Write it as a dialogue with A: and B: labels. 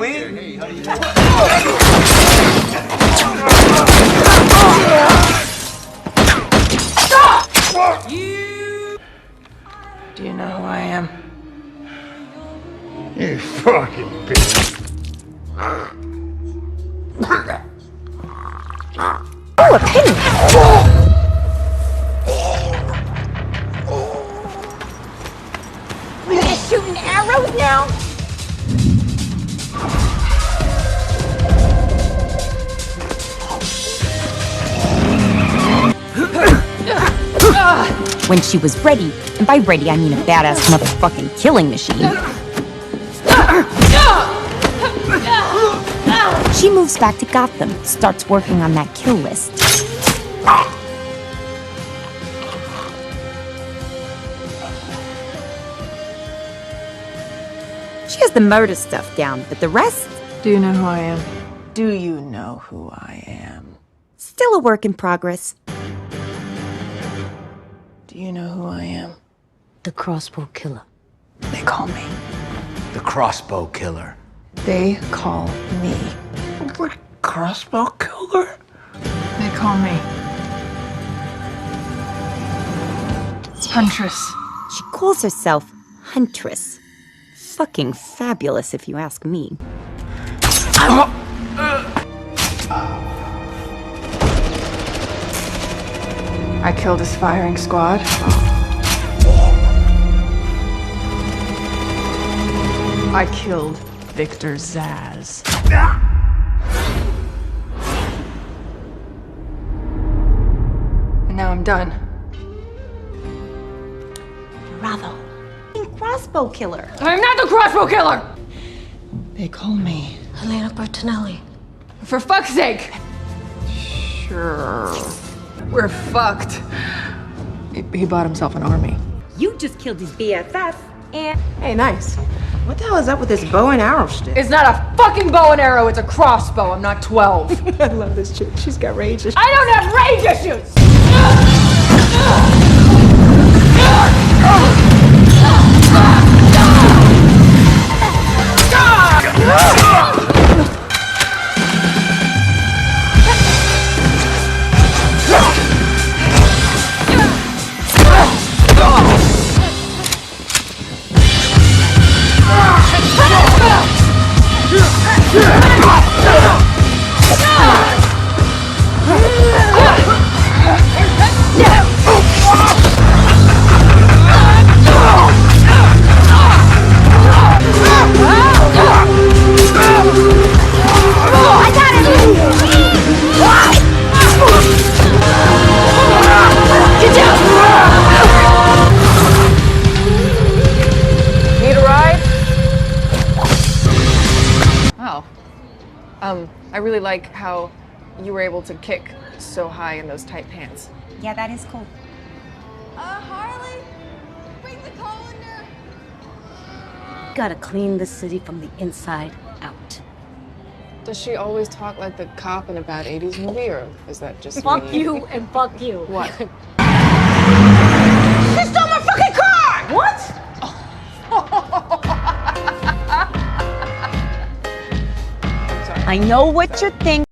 A: mean?
B: Do you know who I am?
A: You fucking bitch.
C: Oh, a penny! You're shooting arrows now? When she was ready, and by ready I mean a badass motherfucking killing machine, she moves back to Gotham, starts working on that kill list. She has the murder stuff down, but the rest?
B: Do you know who I am? Do you know who I am?
C: Still a work in progress.
B: Do you know who I am?
C: The crossbow killer.
B: They call me.
D: The crossbow killer.
B: They call me.
A: The crossbow killer?
B: They call me. Huntress.
C: She calls herself Huntress. Fucking fabulous, if you ask me.
B: I killed his firing squad. I killed Victor Zsasz. And now I'm done.
C: Bravo. Crossbow killer.
B: I'm not the crossbow killer! They call me.
E: Elena Bertinelli.
B: For fuck's sake! Sure. We're fucked. He bought himself an army.
C: You just killed his BFF, and...
B: Hey, nice.
F: What the hell is up with this bow and arrow shit?
B: It's not a fucking bow and arrow, it's a crossbow. I'm not 12.
F: I love this chick. She's got rage issues.
B: I don't have rage issues! I really like how you were able to kick so high in those tight pants.
C: Yeah, that is cool.
E: Harley? Bring the colander!
G: Gotta clean the city from the inside out.
B: Does she always talk like the cop in a bad 80s movie, or is that just
G: Fuck
B: me?
G: you and fuck you.
B: What?
F: She stole my fucking car!
B: What?
C: I know what you're thinking.